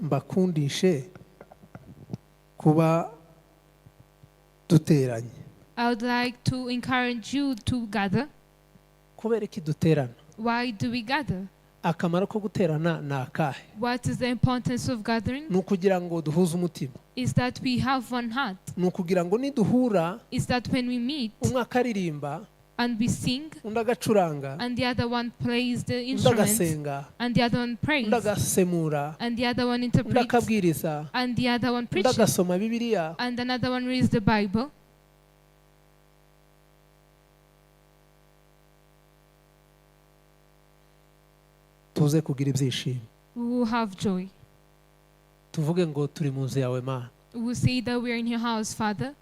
mbakundishe kuba duteranye. I would like to encourage you to gather. Kubera iki duterana? Why do we gather? Akamaro ko guterana ni akahe? What is the importance of gathering? Ni ukugira ngo duhuze umutima. Is that we have one heart. Ni ukugira ngo niduhura Is that when we meet umwe akaririmba and we sing undi agacuranga and the other one plays the undi instruments agasenga and the other one prays undi agasemura and the other one undi interprets akabwiriza and the other one undi preaches agasoma Bibiliya, and another one reads the Bible, tuze kugira ibyishimo. we will have joy. Tuvuge ngo turi mu nzu yawe Mana. We will say that we are in your house, Father.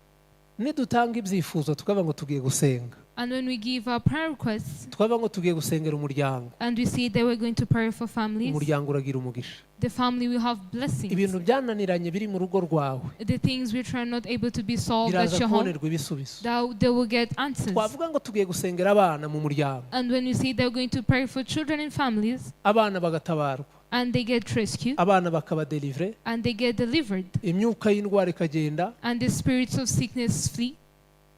Nidutanga ibyifuzo tukavuga ngo tugiye gusenga, And when we give our prayer requests tukavuga ngo tugiye gusengera umuryango, and we say that we're going to pray for families, umuryango uragira umugisha. the family will have blessings. Ibintu byananiranye biri mu rugo rwawe The things which are not able to be solved at biraza your home, kubonerwa ibisubizo. that they will get answers. Twavuga ngo tugiye gusengera abana mu muryango, And when we say they're going to pray for children and families, abana bagatabarwa, and they get rescued, abana bakaba delivre, and they get delivered, imyuka y'indwara ikagenda, and the spirits of sickness flee,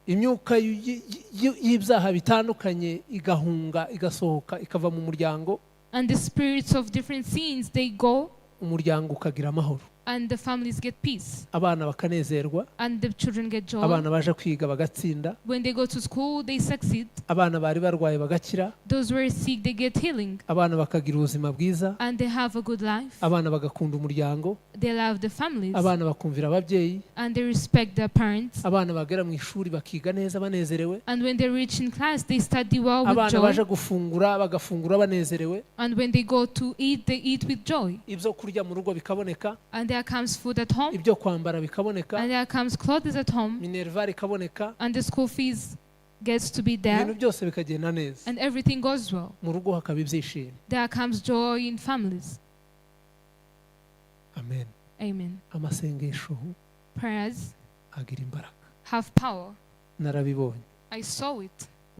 imyuka y'ibyaha bitandukanye igahunga igasohoka ikava mu muryango, and the spirits of different sins, they go, umuryango ukagira amahoro, and the families get peace, abana bakanezerwa, and the children get joy. abana baje kwiga bagatsinda, When they go to school, they succeed. abana bari barwaye bagakira, Those who are sick, they get healing, abana bakagira ubuzima bwiza, and they have a good life. abana bagakunda umuryango, They love the families, abana bakumvira ababyeyi, and they respect their parents. abana bagera mu ishuri bakiga neza banezerewe, And when they reach in class, they study well with abana joy. baje gufungura bagafungura banezerewe, And when they go to eat, they eat with joy. ibyo kurya mu rugo bikaboneka, And there comes food at home, ibyo kwambara bikaboneka, and there comes clothes at home, minervari ikaboneka, and the school fees gets to be ibintu there, byose bikagenda neza, and everything goes well. mu rugo hakaba ibyishimo. There comes joy in families. Amen. Amen. Amasengesho Prayers agira imbaraga, have power. narabibonye. I saw it.